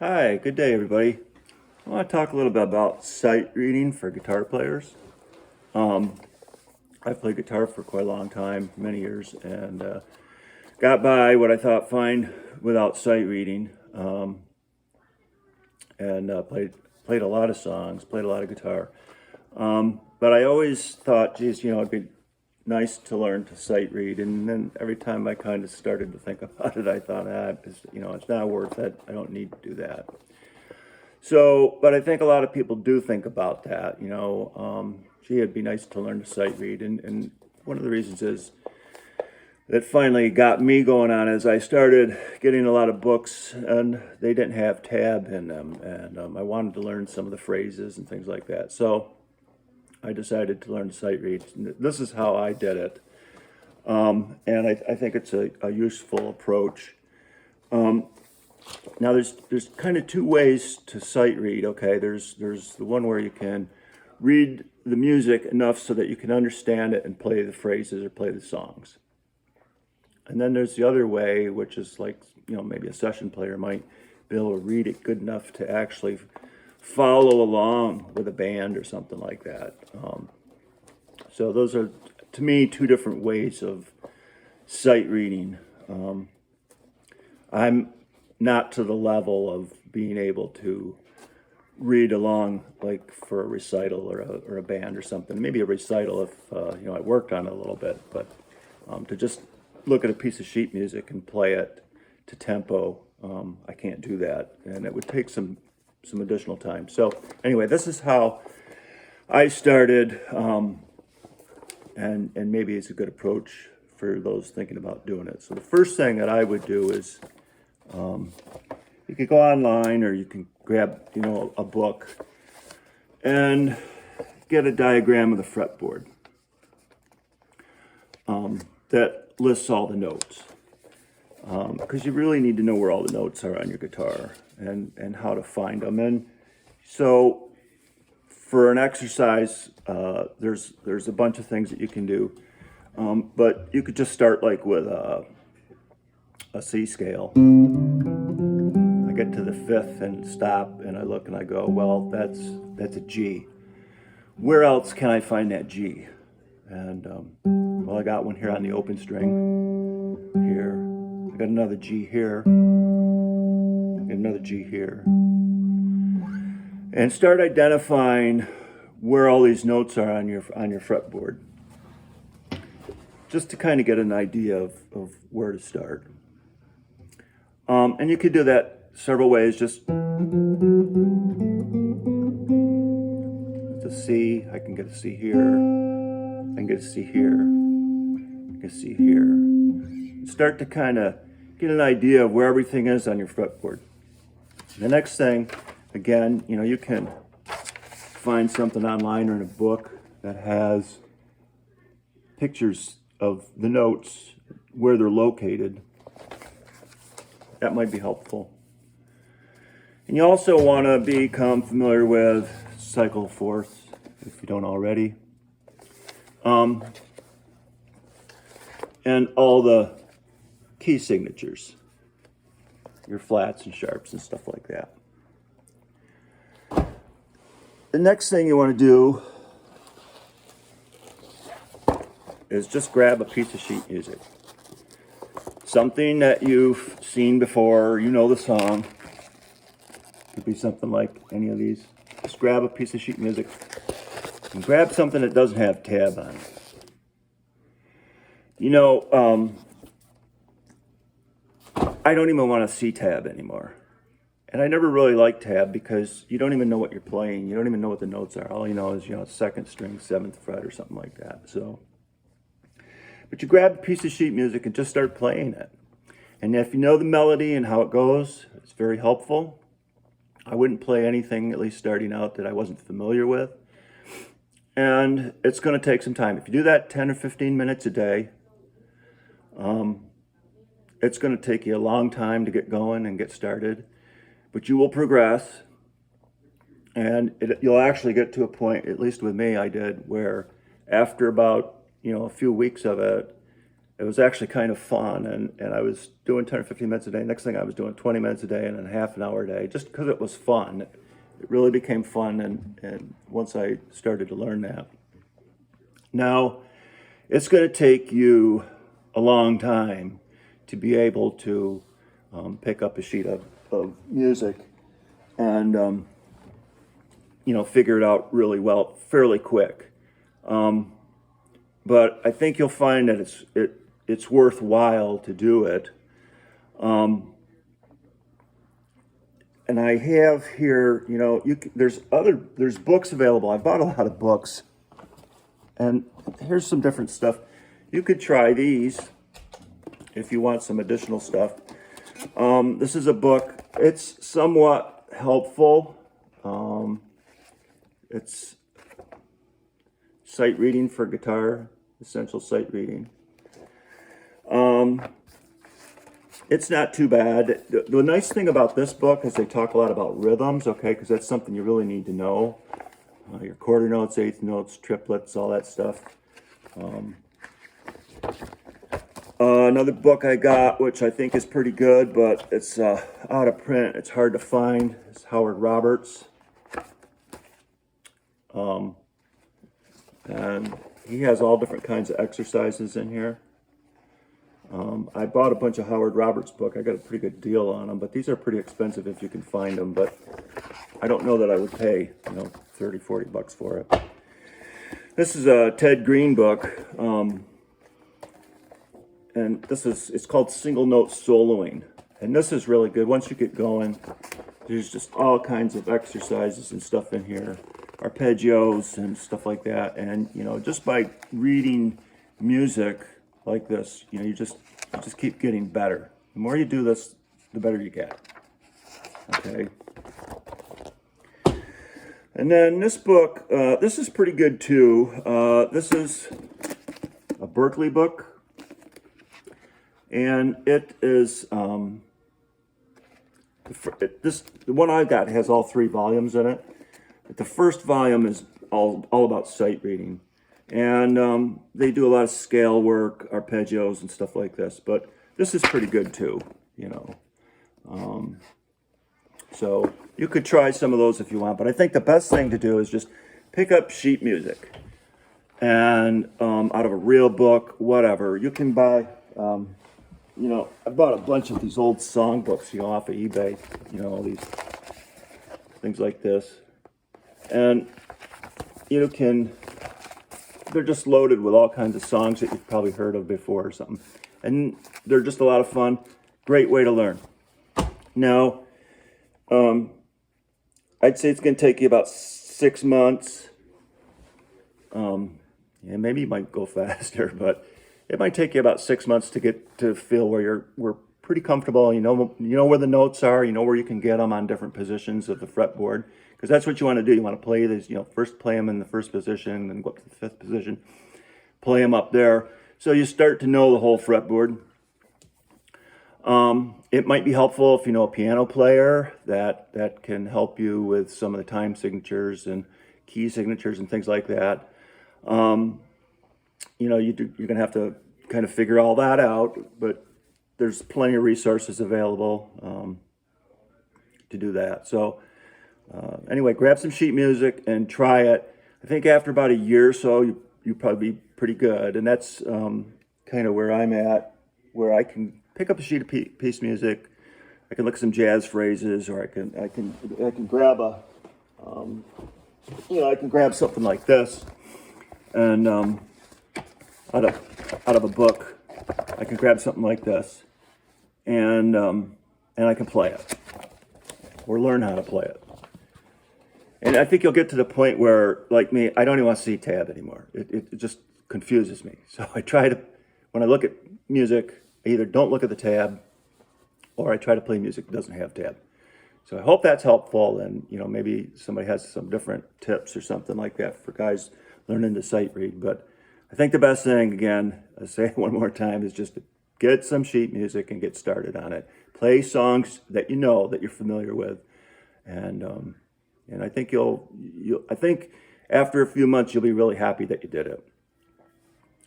Hi, good day, everybody. I want to talk a little bit about sight reading for guitar players. Um, I've played guitar for quite a long time, many years, and got by what I thought fine without sight reading, and played a lot of songs, played a lot of guitar. But I always thought, geez, it'd be nice to learn to sight read. And then every time I kind of started to think about it, I thought, it's not worth it. I don't need to do that. So, but I think a lot of people do think about that, gee, it'd be nice to learn to sight read. And one of the reasons is that finally got me going on is I started getting a lot of books and they didn't have tab in them. And I wanted to learn some of the phrases and things like that. So I decided to learn to sight read. This is how I did it. And I think it's a useful approach. Now there's kind of two ways to sight read. Okay, there's the one where you can read the music enough so that you can understand it and play the phrases or play the songs. And then there's the other way, which is like, maybe a session player might be able to read it good enough to actually follow along with a band or something like that. So those are, to me, two different ways of sight reading. I'm not to the level of being able to read along like for a recital or a band or something. Maybe a recital if I worked on it a little bit, but to just look at a piece of sheet music and play it to tempo, I can't do that, and it would take some additional time. So anyway, this is how I started, and maybe it's a good approach for those thinking about doing it. So the first thing that I would do is you could go online or you can grab, a book and get a diagram of the fretboard that lists all the notes. Because you really need to know where all the notes are on your guitar and how to find them. And so for an exercise, there's a bunch of things that you can do. But you could just start like with a C scale. I get to the fifth and stop and I look and I go, well, that's a G. Where else can I find that G? And well, I got one here on the open string here. I got another G here. And another G here. And start identifying where all these notes are on your fretboard, just to kind of get an idea of where to start. And you could do that several ways. Just it's a C. I can get a C here. I can get a C here. I can see here. Start to kind of get an idea of where everything is on your fretboard. The next thing, again, you can find something online or in a book that has pictures of the notes, where they're located. That might be helpful. And you also want to become familiar with cycle fourths, if you don't already. And all the key signatures, your flats and sharps and stuff like that. The next thing you want to do is just grab a piece of sheet music. Something that you've seen before, the song. Could be something like any of these. Just grab a piece of sheet music and grab something that doesn't have tab on it. I don't even want to see tab anymore. And I never really liked tab because you don't even know what you're playing. You don't even know what the notes are. All you know is, second string, 7th fret or something like that. So, but you grab a piece of sheet music and just start playing it. And if you know the melody and how it goes, it's very helpful. I wouldn't play anything, at least starting out, that I wasn't familiar with. And it's going to take some time. If you do that 10 or 15 minutes a day, it's going to take you a long time to get going and get started. But you will progress. And you'll actually get to a point, at least with me, I did, where after about, a few weeks of it, it was actually kind of fun, and I was doing 10 or 15 minutes a day. Next thing I was doing 20 minutes a day and then half an hour a day, just because it was fun. It really became fun, and once I started to learn that. Now, it's going to take you a long time to be able to pick up a sheet of music and figure it out really well, fairly quick. But I think you'll find that it's worthwhile to do it. And I have here, there's books available. I bought a lot of books, and here's some different stuff. You could try these if you want some additional stuff. This is a book. It's somewhat helpful. It's sight reading for guitar, essential sight reading. It's not too bad. The nice thing about this book is they talk a lot about rhythms, okay, because that's something you really need to know. Your quarter notes, eighth notes, triplets, all that stuff. Another book I got, which I think is pretty good, but it's out of print. It's hard to find. It's Howard Roberts. And he has all different kinds of exercises in here. I bought a bunch of Howard Roberts book. I got a pretty good deal on them, but these are pretty expensive if you can find them. But I don't know that I would pay, 30, 40 bucks for it. This is a Ted Green book. And it's called Single Note Soloing. And this is really good. Once you get going, there's just all kinds of exercises and stuff in here, arpeggios and stuff like that. And, just by reading music like this, you just keep getting better. The more you do this, the better you get. Okay. And then this book, this is pretty good too. This is a Berkeley book. And it is, the one I got has all 3 volumes in it. The first volume is all about sight reading. And they do a lot of scale work, arpeggios and stuff like this. But this is pretty good too, So you could try some of those if you want. But I think the best thing to do is just pick up sheet music. And out of a real book, whatever. You can buy... I bought a bunch of these old song books, off of eBay, all these things like this. And they're just loaded with all kinds of songs that you've probably heard of before or something. And they're just a lot of fun. Great way to learn. Now, I'd say it's going to take you about 6 months. Maybe you might go faster, but it might take you about 6 months to get to feel where we're pretty comfortable. You know where the notes are. You know where you can get them on different positions of the fretboard, because that's what you want to do. You want to play these. First play them in the first position, then go up to the 5th position, play them up there. So you start to know the whole fretboard. It might be helpful if you know a piano player that can help you with some of the time signatures and key signatures and things like that. You're going to have to kind of figure all that out, but there's plenty of resources available to do that. So anyway, grab some sheet music and try it. I think after about a year or so, you probably be pretty good. And that's kind of where I'm at, where I can pick up a sheet of piece music. I can look at some jazz phrases, or I can grab I can grab something like this, and out of a book, I can grab something like this, and I can play it, or learn how to play it. And I think you'll get to the point where, like me, I don't even want to see tab anymore. It just confuses me. So I try to, when I look at music, I either don't look at the tab, or I try to play music that doesn't have tab. So I hope that's helpful, and maybe somebody has some different tips or something like that for guys learning to sight read. But I think the best thing, again, I'll say it one more time, is just to get some sheet music and get started on it. Play songs that that you're familiar with, and I think I think after a few months you'll be really happy that you did it.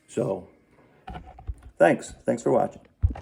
So Thanks for watching.